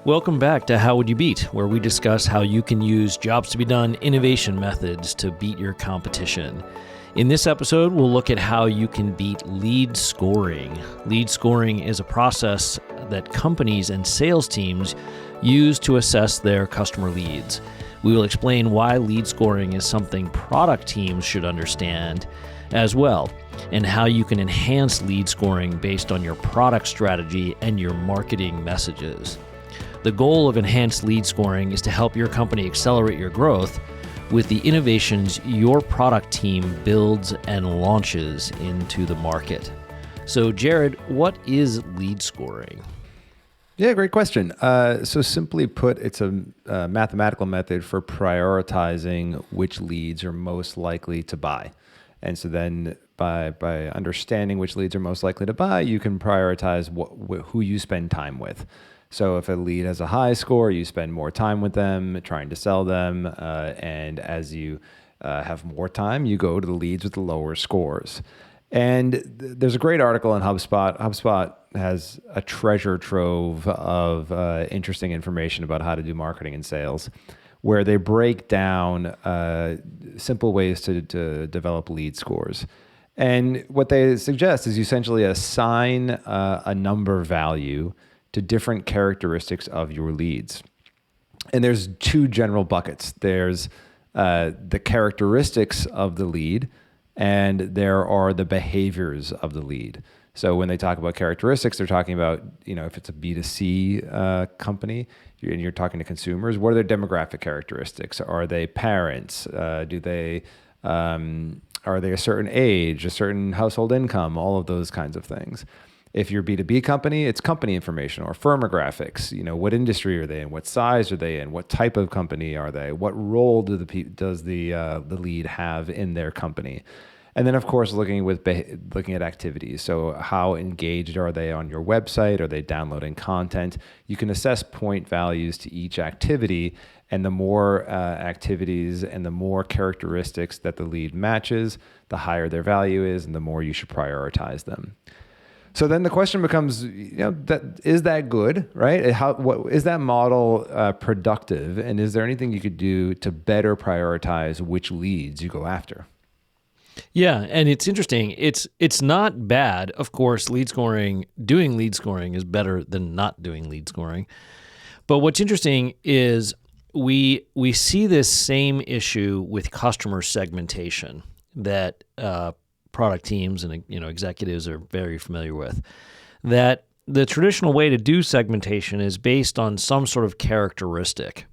Welcome back to How Would You Beat, where we discuss how you can use jobs to be done innovation methods to beat your competition. In this episode, we'll look at how you can beat lead scoring. Lead scoring is a process that companies and sales teams use to assess their customer leads. We will explain why lead scoring is something product teams should understand as well, and how you can enhance lead scoring based on your product strategy and your marketing messages. The goal of enhanced lead scoring is to help your company accelerate your growth with the innovations your product team builds and launches into the market. So, Jared, what is lead scoring? Yeah, great question. So simply put, it's a mathematical method for prioritizing which leads are most likely to buy. And so then by understanding which leads are most likely to buy, you can prioritize who you spend time with. So if a lead has a high score, you spend more time with them, trying to sell them. And as you have more time, you go to the leads with the lower scores. And there's a great article in HubSpot. HubSpot has a treasure trove of interesting information about how to do marketing and sales, where they break down simple ways to develop lead scores. And what they suggest is you essentially assign a number value to different characteristics of your leads. And there's two general buckets. There's the characteristics of the lead, and there are the behaviors of the lead. So when they talk about characteristics, they're talking about, if it's a B2C company and you're talking to consumers, what are their demographic characteristics? Are they parents? Are they a certain age, a certain household income, all of those kinds of things. If you're a B2B company, it's company information or firmographics. What industry are they in? What size are they in? What type of company are they? What role does the lead have in their company? And then, of course, looking at activities. So how engaged are they on your website? Are they downloading content? You can assess point values to each activity. And the more activities and the more characteristics that the lead matches, the higher their value is, and the more you should prioritize them. So then the question becomes, is that good, right? Is that model productive? And is there anything you could do to better prioritize which leads you go after? Yeah, and it's interesting. It's not bad. Of course, doing lead scoring is better than not doing lead scoring. But what's interesting is we see this same issue with customer segmentation that product teams and executives are very familiar with, that the traditional way to do segmentation is based on some sort of characteristic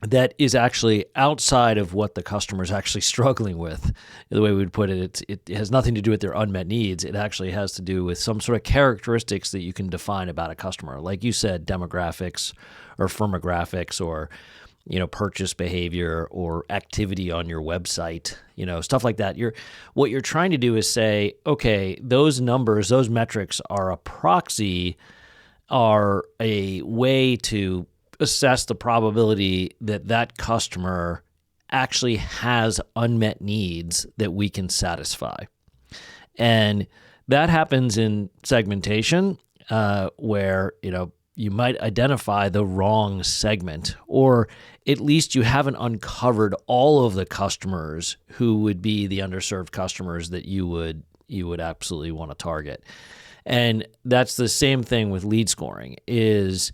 that is actually outside of what the customer is actually struggling with. The way we would put it, it has nothing to do with their unmet needs. It actually has to do with some sort of characteristics that you can define about a customer. Like you said, demographics or firmographics or purchase behavior or activity on your website, stuff like that. What you're trying to do is say, okay, those numbers, those metrics are a proxy, are a way to assess the probability that that customer actually has unmet needs that we can satisfy. And that happens in segmentation, where, you might identify the wrong segment, or at least you haven't uncovered all of the customers who would be the underserved customers that you would absolutely want to target. And that's the same thing with lead scoring. Is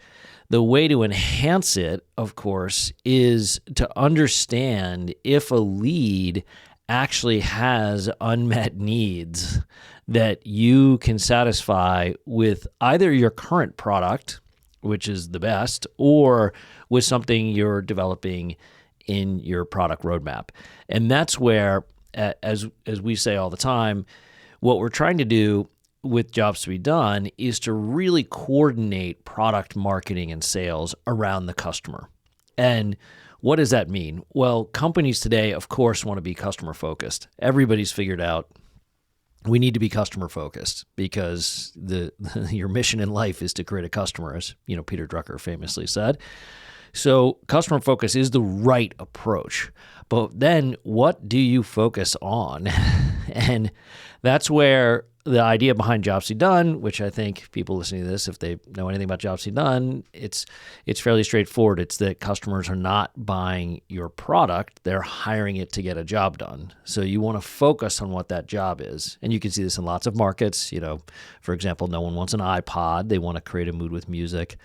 the way to enhance it, of course, is to understand if a lead actually has unmet needs that you can satisfy with either your current product, which is the best, or with something you're developing in your product roadmap. And that's where, as we say all the time, what we're trying to do with jobs to be done is to really coordinate product marketing and sales around the customer. And what does that mean? Well, companies today, of course, want to be customer focused. Everybody's figured out we need to be customer focused because your mission in life is to create a customer, as Peter Drucker famously said. So customer focus is the right approach. But then what do you focus on? And that's where the idea behind Jobs to be Done, which I think people listening to this, if they know anything about Jobs to be Done, it's fairly straightforward. It's that customers are not buying your product, they're hiring it to get a job done. So you want to focus on what that job is. And you can see this in lots of markets. For example, no one wants an iPod. They want to create a mood with music.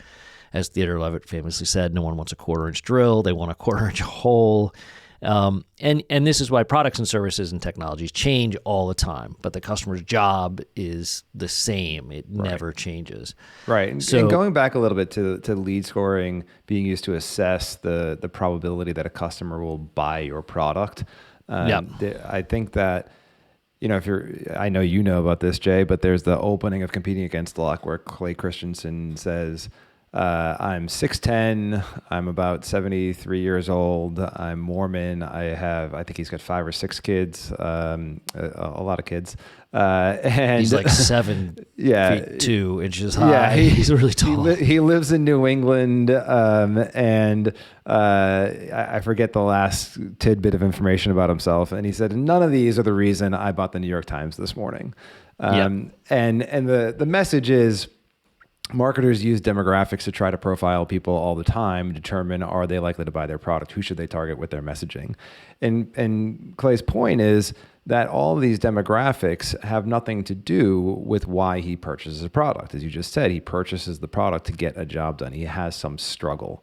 As Theodore Levitt famously said, no one wants a quarter-inch drill. They want a quarter-inch hole. And this is why products and services and technologies change all the time, but the customer's job is the same. It never changes. Right. And going back a little bit to lead scoring being used to assess the probability that a customer will buy your product. I think that, I know you know about this, Jay, but there's the opening of Competing Against Luck where Clay Christensen says, I'm 6'10", I'm about 73 years old, I'm Mormon, I think he's got 5 or 6 kids, a lot of kids. And he's like 7 feet 2 inches high. Yeah, he's really tall. He lives in New England, and I forget the last tidbit of information about himself. And he said, none of these are the reason I bought the New York Times this morning. And the message is, marketers use demographics to try to profile people all the time, determine are they likely to buy their product, who should they target with their messaging. And Clay's point is that all of these demographics have nothing to do with why he purchases a product. As you just said, he purchases the product to get a job done. He has some struggle.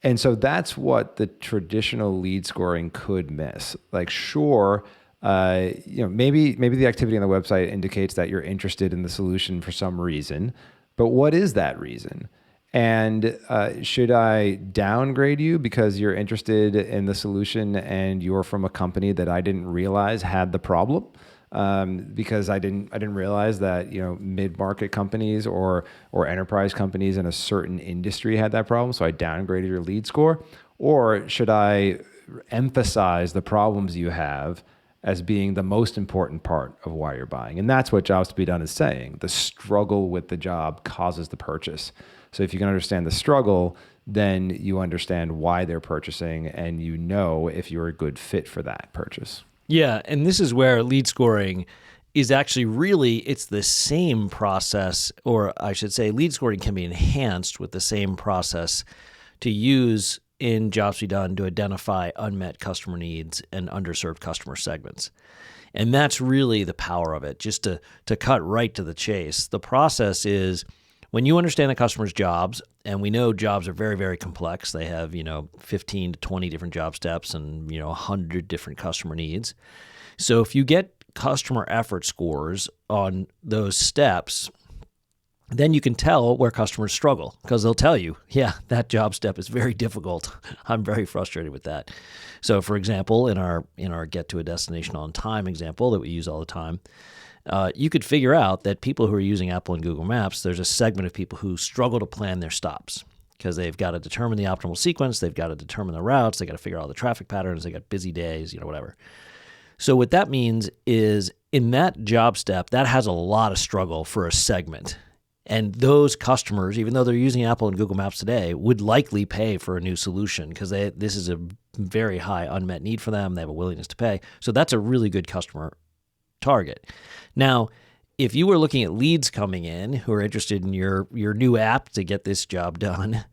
And so that's what the traditional lead scoring could miss. Like, sure, maybe the activity on the website indicates that you're interested in the solution for some reason. But what is that reason? And should I downgrade you because you're interested in the solution and you're from a company that I didn't realize had the problem? Because I didn't realize that mid-market companies or enterprise companies in a certain industry had that problem, so I downgraded your lead score? Or should I emphasize the problems you have as being the most important part of why you're buying? And that's what Jobs to be Done is saying. The struggle with the job causes the purchase. So if you can understand the struggle, then you understand why they're purchasing, and if you're a good fit for that purchase. Yeah, and this is where lead scoring is actually it's the same process, or I should say lead scoring can be enhanced with the same process to use in Jobs to be Done to identify unmet customer needs and underserved customer segments. And that's really the power of it. Just to cut right to the chase, the process is when you understand the customer's jobs, and we know jobs are very, very complex. They have, 15 to 20 different job steps and, 100 different customer needs. So if you get customer effort scores on those steps, then you can tell where customers struggle, because they'll tell you, yeah, that job step is very difficult. I'm very frustrated with that. So for example, in our get to a destination on time example that we use all the time, you could figure out that people who are using Apple and Google Maps, there's a segment of people who struggle to plan their stops because they've got to determine the optimal sequence, they've got to determine the routes, they got to figure out all the traffic patterns, they got busy days, whatever. So what that means is in that job step, that has a lot of struggle for a segment. And those customers, even though they're using Apple and Google Maps today, would likely pay for a new solution because this is a very high unmet need for them. They have a willingness to pay. So that's a really good customer target. Now, if you were looking at leads coming in who are interested in your new app to get this job done,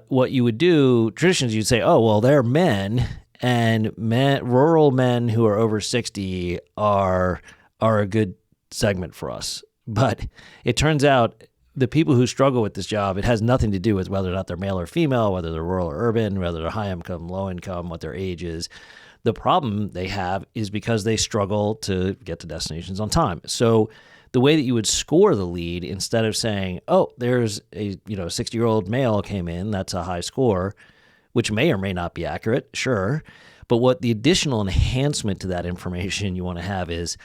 what you would do, traditionally, you'd say, oh, well, they're men, and rural men who are over 60 are a good segment for us. But it turns out the people who struggle with this job, it has nothing to do with whether or not they're male or female, whether they're rural or urban, whether they're high income, low income, what their age is. The problem they have is because they struggle to get to destinations on time. So the way that you would score the lead, instead of saying, oh, there's a 60-year-old male came in, that's a high score, which may or may not be accurate, sure. But what the additional enhancement to that information you want to have is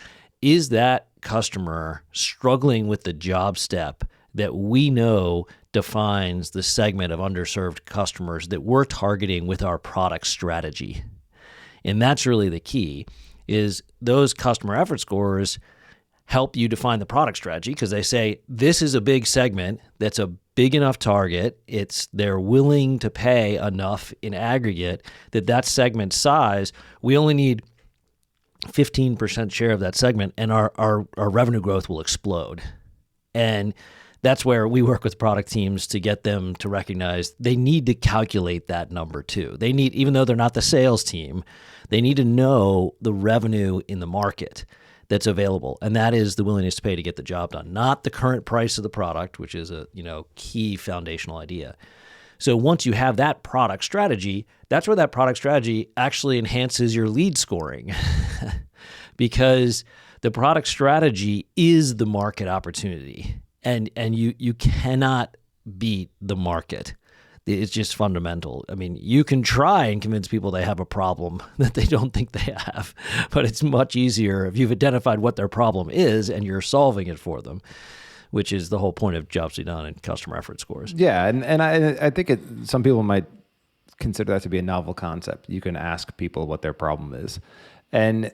that customer struggling with the job step that we know defines the segment of underserved customers that we're targeting with our product strategy? And that's really the key, is those customer effort scores help you define the product strategy because they say, this is a big segment that's a big enough target. They're willing to pay enough in aggregate that segment size, we only need 15% share of that segment, and our revenue growth will explode. And that's where we work with product teams to get them to recognize they need to calculate that number too. They need, even though they're not the sales team, they need to know the revenue in the market that's available. And that is the willingness to pay to get the job done, not the current price of the product, which is a key foundational idea. So once you have that product strategy, that's where that product strategy actually enhances your lead scoring because the product strategy is the market opportunity, and you cannot beat the market. It's just fundamental. I mean, you can try and convince people they have a problem that they don't think they have, but it's much easier if you've identified what their problem is and you're solving it for them, which is the whole point of jobs to be done and customer effort scores. Yeah, and I think some people might consider that to be a novel concept. You can ask people what their problem is. And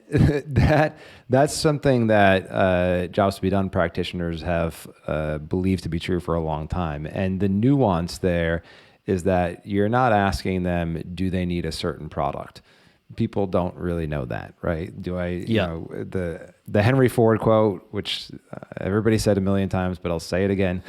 that's something that jobs to be done practitioners have believed to be true for a long time. And the nuance there is that you're not asking them, do they need a certain product? People don't really know that, right? The Henry Ford quote, which everybody said a million times, but I'll say it again,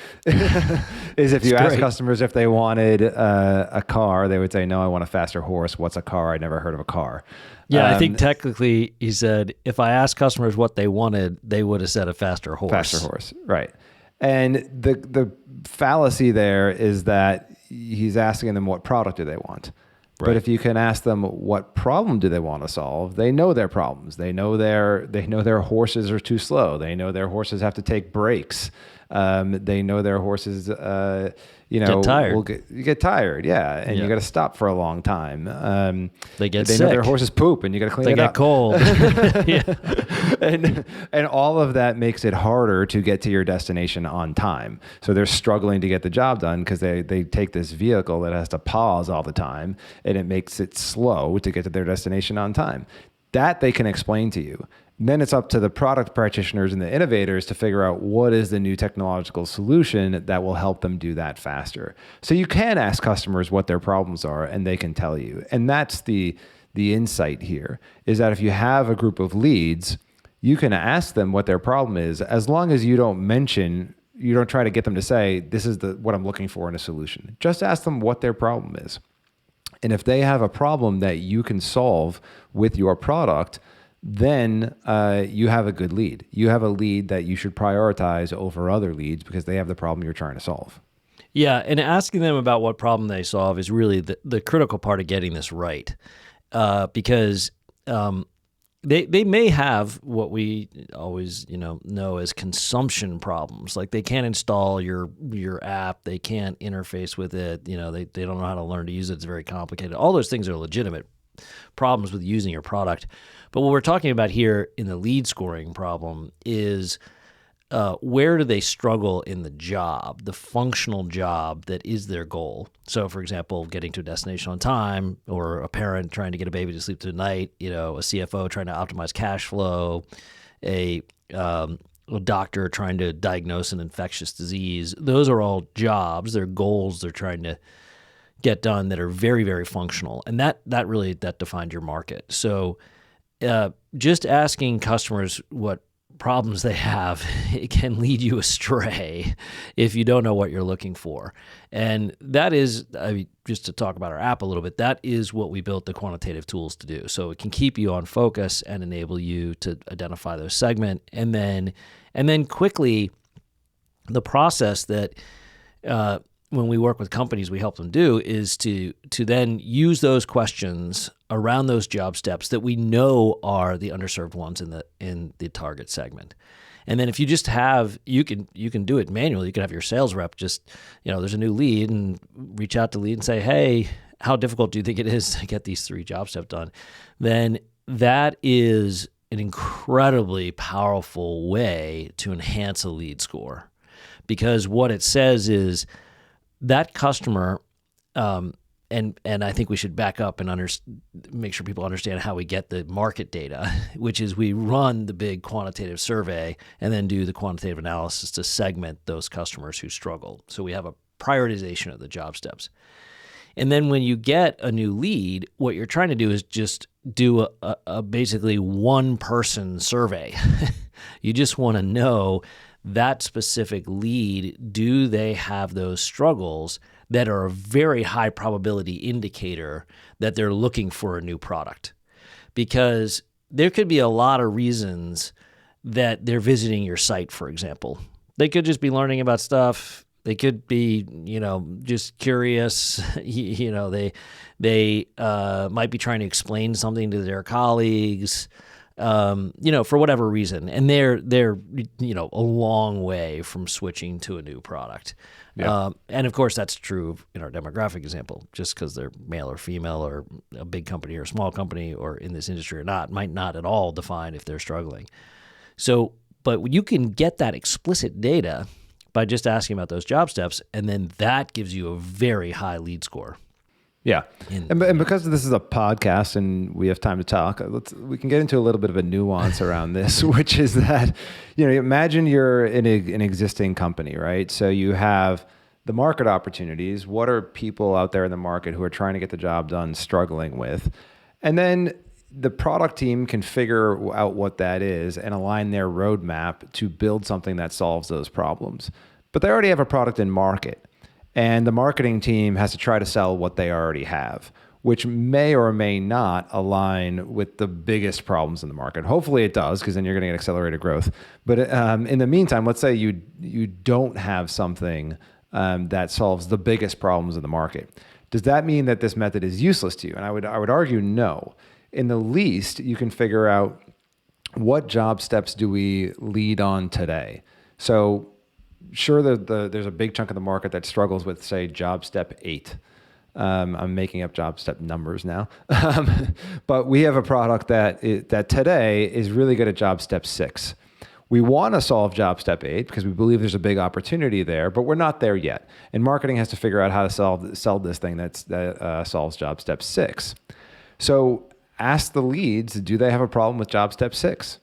is if you ask customers if they wanted a car, they would say, no, I want a faster horse. What's a car? I never heard of a car. Yeah, I think technically he said, if I asked customers what they wanted, they would have said a faster horse. Faster horse, right. And the fallacy there is that he's asking them what product do they want. Right. But if you can ask them what problem do they want to solve, they know their problems. They know their horses are too slow. They know their horses have to take breaks. They know their horses, get tired. You get tired, yeah, and you got to stop for a long time. They know sick. Their horses poop, and you got to clean it up. They get cold. and all of that makes it harder to get to your destination on time. So they're struggling to get the job done because they take this vehicle that has to pause all the time, and it makes it slow to get to their destination on time. That they can explain to you. Then it's up to the product practitioners and the innovators to figure out what is the new technological solution that will help them do that faster. So you can ask customers what their problems are, and they can tell you. And that's the insight here, is that if you have a group of leads, you can ask them what their problem is, as long as you don't try to get them to say, this is what I'm looking for in a solution. Just ask them what their problem is. And if they have a problem that you can solve with your product, then you have a good lead. You have a lead that you should prioritize over other leads because they have the problem you're trying to solve. Yeah, and asking them about what problem they solve is really the critical part of getting this right, because they may have what we always know as consumption problems. Like they can't install your app, they can't interface with it. They don't know how to learn to use it. It's very complicated. All those things are legitimate problems with using your product. But what we're talking about here in the lead scoring problem is where do they struggle in the job, the functional job that is their goal. So, for example, getting to a destination on time, or a parent trying to get a baby to sleep through the night, a CFO trying to optimize cash flow, a doctor trying to diagnose an infectious disease. Those are all jobs. They're goals they're trying to get done that are very, very functional. And that really defined your market. So just asking customers what problems they have, it can lead you astray if you don't know what you're looking for. And that is, just to talk about our app a little bit, that is what we built the quantitative tools to do. So it can keep you on focus and enable you to identify those segments. And then quickly, the process that when we work with companies, we help them do is to then use those questions around those job steps that we know are the underserved ones in the target segment. And then if you just have, you can do it manually. You can have your sales rep just, there's a new lead, and reach out to lead and say, hey, how difficult do you think it is to get these 3 job steps done? Then that is an incredibly powerful way to enhance a lead score, because what it says is, that customer, and I think we should back up and make sure people understand how we get the market data, which is we run the big quantitative survey and then do the quantitative analysis to segment those customers who struggle. So we have a prioritization of the job steps. And then when you get a new lead, what you're trying to do is just do a basically one person survey. You just want to know that specific lead, do they have those struggles that are a very high probability indicator that they're looking for a new product? Because there could be a lot of reasons that they're visiting your site, for example. They could just be learning about stuff. They could be, just curious. They might be trying to explain something to their colleagues, for whatever reason. And they're a long way from switching to a new product. Yeah. And of course, that's true in our demographic example. Just because they're male or female or a big company or a small company or in this industry or not might not at all define if they're struggling. So, but you can get that explicit data by just asking about those job steps, and then that gives you a very high lead score. Yeah. And because this is a podcast and we have time to talk, we can get into a little bit of a nuance around this, which is that, imagine you're in an existing company, right? So you have the market opportunities. What are people out there in the market who are trying to get the job done struggling with? And then the product team can figure out what that is and align their roadmap to build something that solves those problems. But they already have a product in market. And the marketing team has to try to sell what they already have, which may or may not align with the biggest problems in the market. Hopefully it does, because then you're going to get accelerated growth. But in the meantime, let's say you don't have something that solves the biggest problems in the market. Does that mean that this method is useless to you? And I would argue no. In the least, you can figure out what job steps do we lead on today. So sure, there's a big chunk of the market that struggles with, say, job step 8. I'm making up job step numbers now. But we have a product that today is really good at job step 6. We want to solve job step 8 because we believe there's a big opportunity there, but we're not there yet. And marketing has to figure out how to sell this thing that solves job step 6. So ask the leads, do they have a problem with job step 6?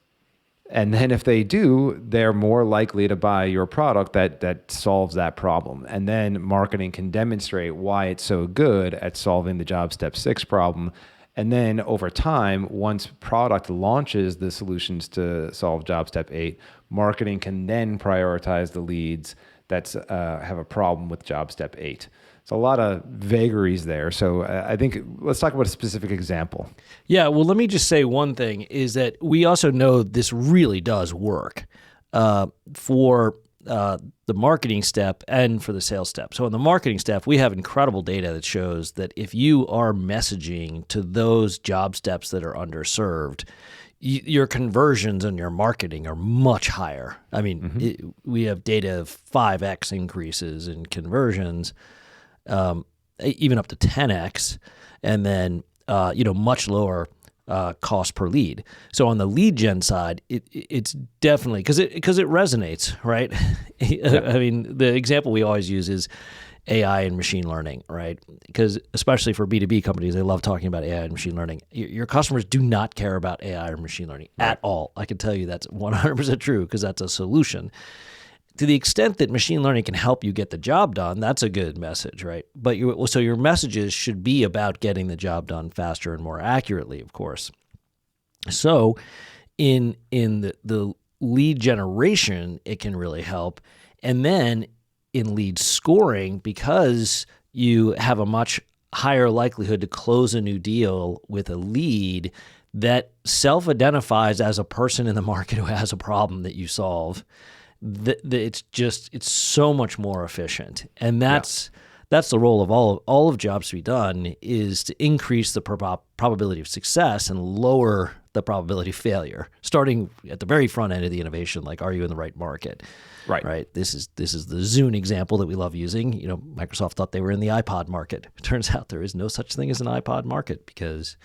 And then if they do, they're more likely to buy your product that solves that problem. And then marketing can demonstrate why it's so good at solving the job step 6 problem. And then over time, once product launches the solutions to solve job step 8, marketing can then prioritize the leads that have a problem with job step 8. It's a lot of vagaries there. So I think let's talk about a specific example. Yeah, well, let me just say one thing is that we also know this really does work for the marketing step and for the sales step. So in the marketing step, we have incredible data that shows that if you are messaging to those job steps that are underserved, your conversions and your marketing are much higher. I mean, we have data of 5x increases in conversions, even up to 10x, and then much lower cost per lead. So on the lead gen side, it's definitely because it resonates, right? Yeah. I mean, the example we always use is AI and machine learning, right? Because especially for B2B companies, they love talking about AI and machine learning. Your customers do not care about AI or machine learning at all. I can tell you that's 100% true because that's a solution. To the extent that machine learning can help you get the job done, that's a good message, right? But so your messages should be about getting the job done faster and more accurately, of course. So in the lead generation, it can really help. And then in lead scoring, because you have a much higher likelihood to close a new deal with a lead that self-identifies as a person in the market who has a problem that you solve, it's so much more efficient. And that's the role of all of jobs to be done, is to increase the probability of success and lower the probability of failure, starting at the very front end of the innovation, like, are you in the right market? Right. This is the Zune example that we love using. Microsoft thought they were in the iPod market. It turns out there is no such thing as an iPod market because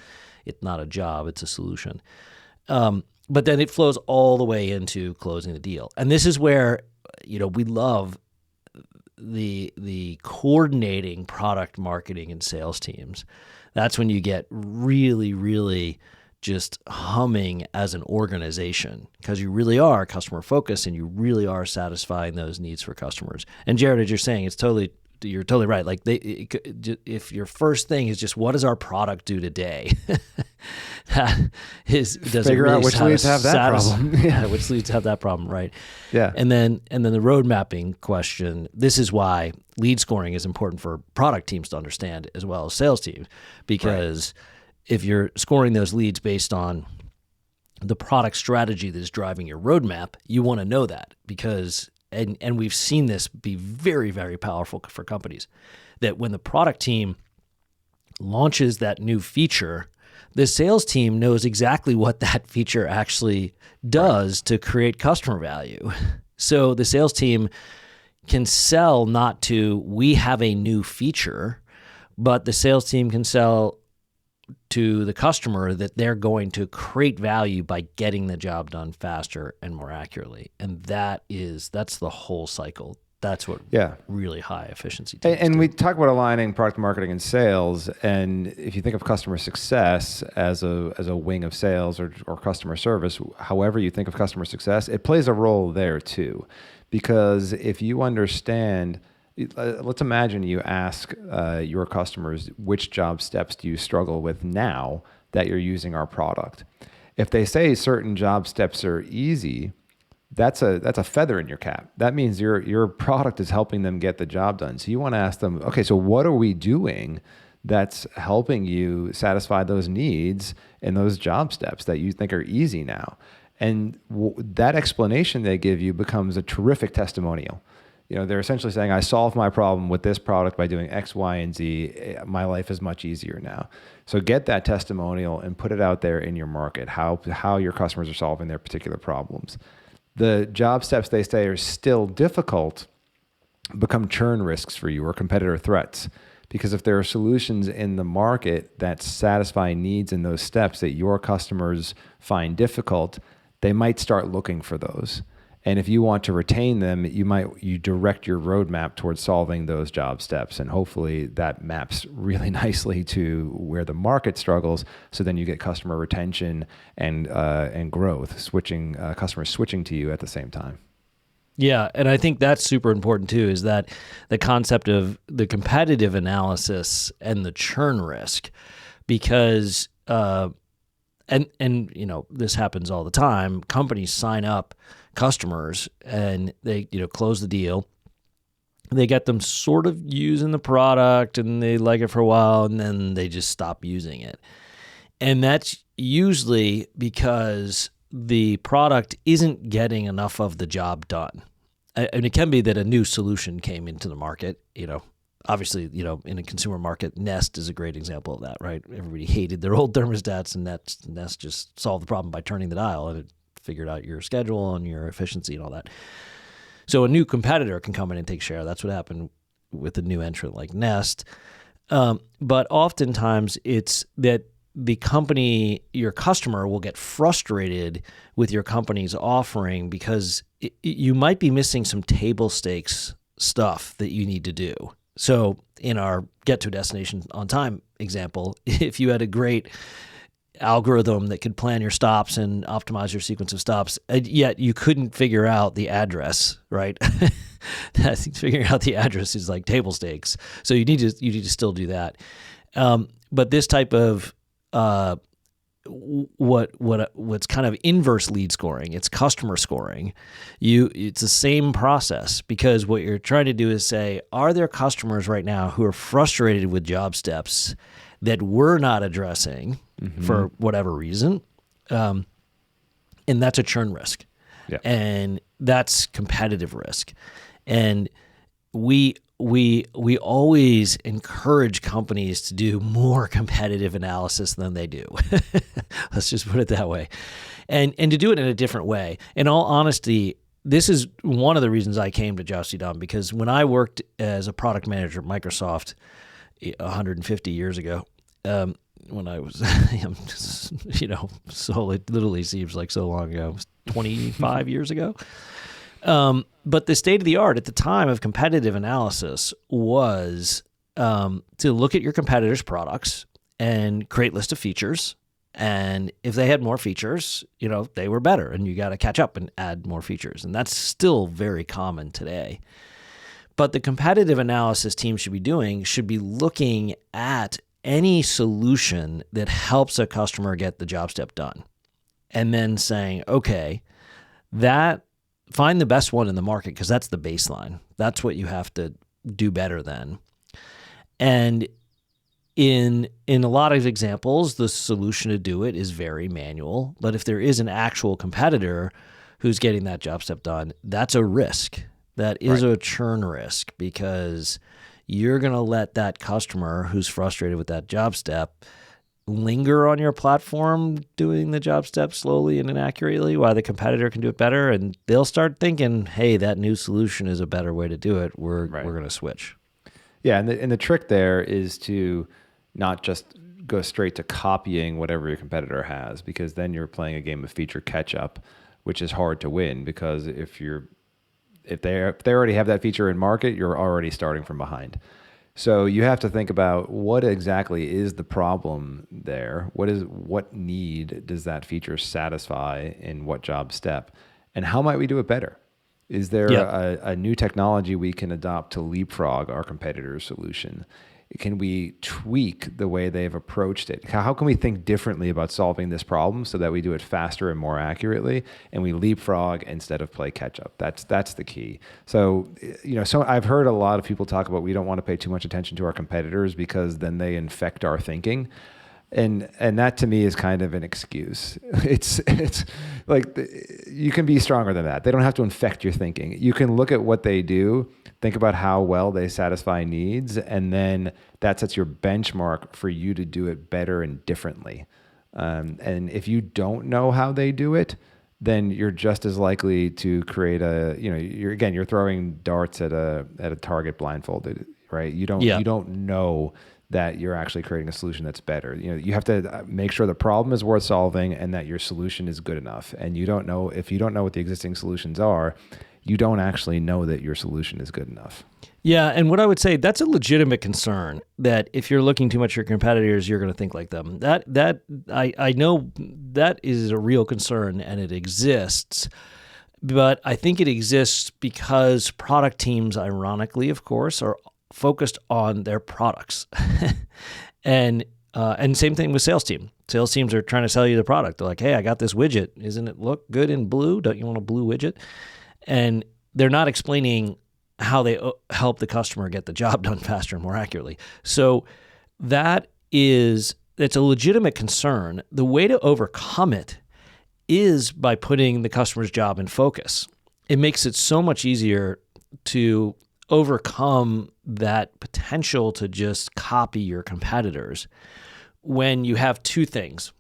it's not a job, it's a solution. But then it flows all the way into closing the deal. And this is where, we love the coordinating product marketing and sales teams. That's when you get really, really just humming as an organization, because you really are customer focused and you really are satisfying those needs for customers. And Jared, as you're saying, you're totally right. Like if your first thing is just, what does our product do today? that doesn't Figure really out which leads have that problem. Yeah, which leads have that problem, right? Yeah. And then the road mapping question. This is why lead scoring is important for product teams to understand as well as sales teams, because if you're scoring those leads based on the product strategy that is driving your roadmap, you want to know that, because and we've seen this be very, very powerful for companies, that when the product team launches that new feature, the sales team knows exactly what that feature actually does to create customer value. So the sales team can sell not to, we have a new feature, but the sales team can sell to the customer that they're going to create value by getting the job done faster and more accurately. And that's the whole cycle. That's what really high efficiency teams And do. we talk about aligning product marketing and sales. And if you think of customer success as a wing of sales or customer service, however you think of customer success, it plays a role there too. Because if you understand, let's imagine you ask your customers, which job steps do you struggle with now that you're using our product? If they say certain job steps are easy, that's a feather in your cap. That means your product is helping them get the job done. So you want to ask them, okay, so what are we doing that's helping you satisfy those needs and those job steps that you think are easy now? And that explanation they give you becomes a terrific testimonial. They're essentially saying, I solved my problem with this product by doing X, Y, and Z. My life is much easier now. So get that testimonial and put it out there in your market, how your customers are solving their particular problems. The job steps they say are still difficult become churn risks for you or competitor threats. Because if there are solutions in the market that satisfy needs in those steps that your customers find difficult, they might start looking for those. And if you want to retain them, you direct your roadmap towards solving those job steps. And hopefully that maps really nicely to where the market struggles. So then you get customer retention and growth, customers switching to you at the same time. Yeah, and I think that's super important too, is that the concept of the competitive analysis and the churn risk, because this happens all the time. Companies sign up customers and they close the deal. They get them sort of using the product and they like it for a while, and then they just stop using it. And that's usually because the product isn't getting enough of the job done. And it can be that a new solution came into the market. Obviously, in a consumer market, Nest is a great example of that, right? Everybody hated their old thermostats, and Nest just solved the problem by turning the dial, and it figured out your schedule and your efficiency and all that. So a new competitor can come in and take share. That's what happened with a new entrant like Nest. But oftentimes it's that the company, your customer, will get frustrated with your company's offering because you might be missing some table stakes stuff that you need to do. So in our get to a destination on time example, if you had a great algorithm that could plan your stops and optimize your sequence of stops, yet you couldn't figure out the address, right? Figuring out the address is like table stakes. So you need to still do that. But this type of what's kind of inverse lead scoring, it's customer scoring. It's the same process, because what you're trying to do is say, are there customers right now who are frustrated with job steps that we're not addressing for whatever reason? And that's a churn risk. Yeah. And that's competitive risk. And we always encourage companies to do more competitive analysis than they do. Let's just put it that way. And to do it in a different way. In all honesty, this is one of the reasons I came to Josh Dunn, because when I worked as a product manager at Microsoft 150 years ago, when I was, so it literally seems like so long ago, 25 years ago. But the state of the art at the time of competitive analysis was to look at your competitors' products and create lists of features. And if they had more features, they were better, and you got to catch up and add more features. And that's still very common today. But the competitive analysis team should be looking at any solution that helps a customer get the job step done. And then saying, okay, find the best one in the market, because that's the baseline. That's what you have to do better than. And in a lot of examples, the solution to do it is very manual. But if there is an actual competitor who's getting that job step done, that's a risk. That is a churn risk, because you're going to let that customer who's frustrated with that job step linger on your platform doing the job step slowly and inaccurately while the competitor can do it better. And they'll start thinking, hey, that new solution is a better way to do it. We're going to switch. Yeah, and the trick there is to not just go straight to copying whatever your competitor has, because then you're playing a game of feature catch up, which is hard to win, because if they already have that feature in market, you're already starting from behind. So you have to think about what exactly is the problem there. What need does that feature satisfy in what job step, and how might we do it better? Is there a new technology we can adopt to leapfrog our competitor's solution? Can we tweak the way they've approached it? How can we think differently about solving this problem so that we do it faster and more accurately, and we leapfrog instead of play catch up? That's the key. So, so I've heard a lot of people talk about, we don't want to pay too much attention to our competitors because then they infect our thinking. And that to me is kind of an excuse. It's like you can be stronger than that. They don't have to infect your thinking. You can look at what they do, think about how well they satisfy needs, and then that sets your benchmark for you to do it better and differently. And if you don't know how they do it, then you're just as likely to create you're throwing darts at a target blindfolded, right? You don't know that you're actually creating a solution that's better. You have to make sure the problem is worth solving and that your solution is good enough. And if you don't know what the existing solutions are, you don't actually know that your solution is good enough. Yeah, and what I would say, that's a legitimate concern, that if you're looking too much at your competitors, you're going to think like them. I know that is a real concern, and it exists. But I think it exists because product teams, ironically, of course, are focused on their products. And same thing with sales team. Sales teams are trying to sell you the product. They're like, hey, I got this widget. Isn't it look good in blue? Don't you want a blue widget? And they're not explaining how they help the customer get the job done faster and more accurately. So it's a legitimate concern. The way to overcome it is by putting the customer's job in focus. It makes it so much easier to overcome that potential to just copy your competitors when you have two things.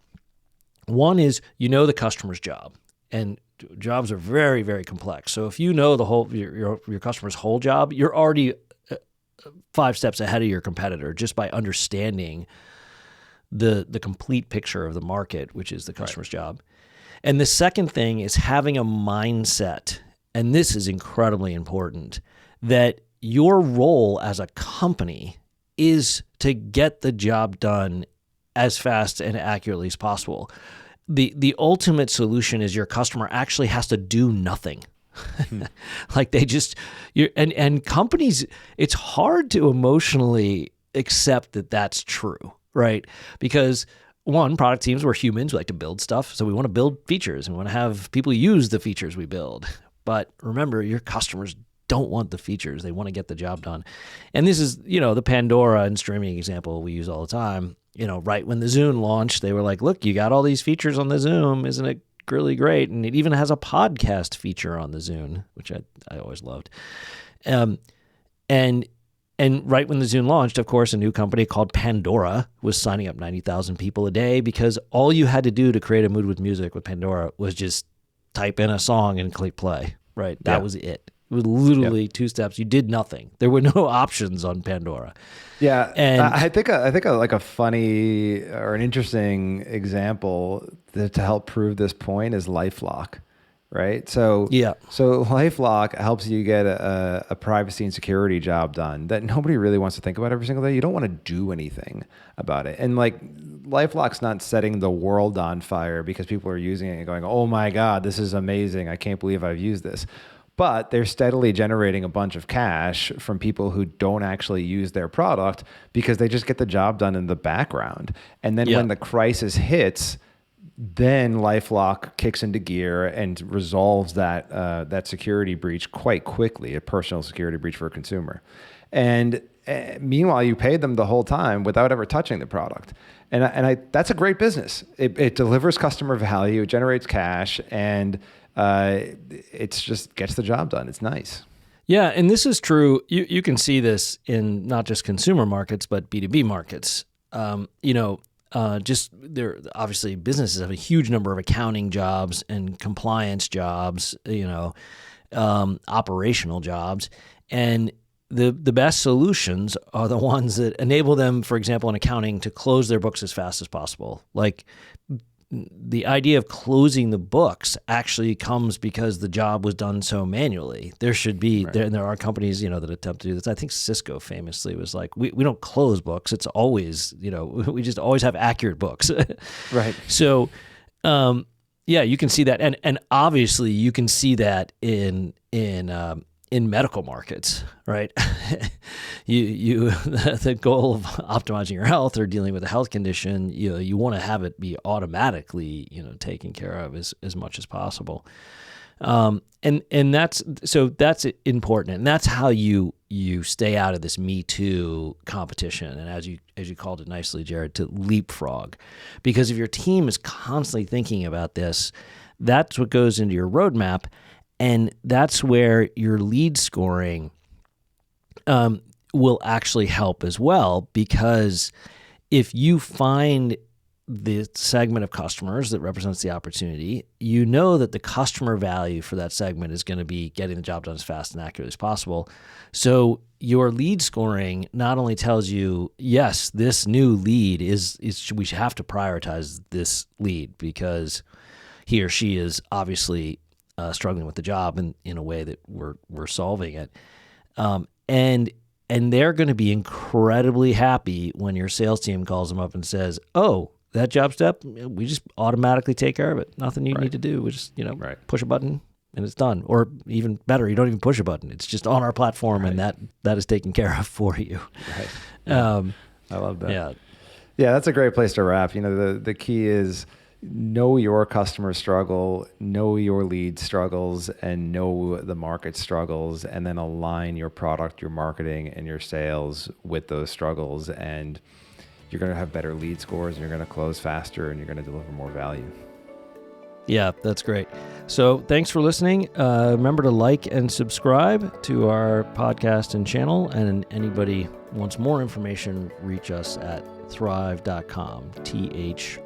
One is the customer's job, and jobs are very, very complex. So if you know your customer's whole job, you're already 5 steps ahead of your competitor just by understanding the complete picture of the market, which is the customer's job. And the second thing is having a mindset, and this is incredibly important, that your role as a company is to get the job done as fast and accurately as possible. The ultimate solution is your customer actually has to do nothing. Like and companies, it's hard to emotionally accept that that's true, right? Because one, product teams, we're humans, we like to build stuff. So we want to build features and we want to have people use the features we build. But remember, your customers don't want the features. They want to get the job done. And this is, the Pandora and streaming example we use all the time. Right when the Zune launched, they were like, look, you got all these features on the Zoom. Isn't it really great? And it even has a podcast feature on the Zune, which I always loved. And right when the Zune launched, of course, a new company called Pandora was signing up 90,000 people a day, because all you had to do to create a mood with music with Pandora was just type in a song and click play, right? That was it. It was literally 2 steps. You did nothing. There were no options on Pandora. Yeah, and I think a funny or an interesting example to help prove this point is LifeLock, right? So LifeLock helps you get a privacy and security job done that nobody really wants to think about every single day. You don't want to do anything about it, and LifeLock's not setting the world on fire because people are using it and going, "Oh my God, this is amazing! I can't believe I've used this." but they're steadily generating a bunch of cash from people who don't actually use their product because they just get the job done in the background. And then when the crisis hits, then LifeLock kicks into gear and resolves that security breach quite quickly, a personal security breach for a consumer. And meanwhile, you paid them the whole time without ever touching the product. And that's a great business. It delivers customer value, it generates cash, and it's just gets the job done. It's nice. Yeah, and this is true. You can see this in not just consumer markets, but B2B markets. Just there, obviously businesses have a huge number of accounting jobs and compliance jobs, operational jobs. And the best solutions are the ones that enable them, for example, in accounting, to close their books as fast as possible. Like the idea of closing the books actually comes because the job was done so manually. There should be, there are companies, that attempt to do this. I think Cisco famously was like, we don't close books. It's always, we just always have accurate books. Right. So, you can see that. And obviously you can see that in medical markets, right? The goal of optimizing your health or dealing with a health condition, you want to have it be automatically, taken care of as much as possible. And that's important. And that's how you stay out of this Me Too competition. And as you called it nicely, Jared, to leapfrog, because if your team is constantly thinking about this, that's what goes into your roadmap. And that's where your lead scoring will actually help as well, because if you find the segment of customers that represents the opportunity, you know that the customer value for that segment is going to be getting the job done as fast and accurately as possible. So your lead scoring not only tells you, yes, this new lead is we should have to prioritize this lead because he or she is obviously struggling with the job in a way that we're solving it. And they're going to be incredibly happy when your sales team calls them up and says, oh, that job step, we just automatically take care of it. Nothing you need to do. We just, push a button and it's done. Or even better, you don't even push a button. It's just on our platform and that is taken care of for you. Right. I love that. Yeah, that's a great place to wrap. The key is know your customer struggle, know your lead struggles, and know the market struggles, and then align your product, your marketing, and your sales with those struggles. And you're going to have better lead scores, and you're going to close faster, and you're going to deliver more value. Yeah, that's great. So thanks for listening. Remember to like and subscribe to our podcast and channel. And anybody wants more information, reach us at thrv.com, thrv.com.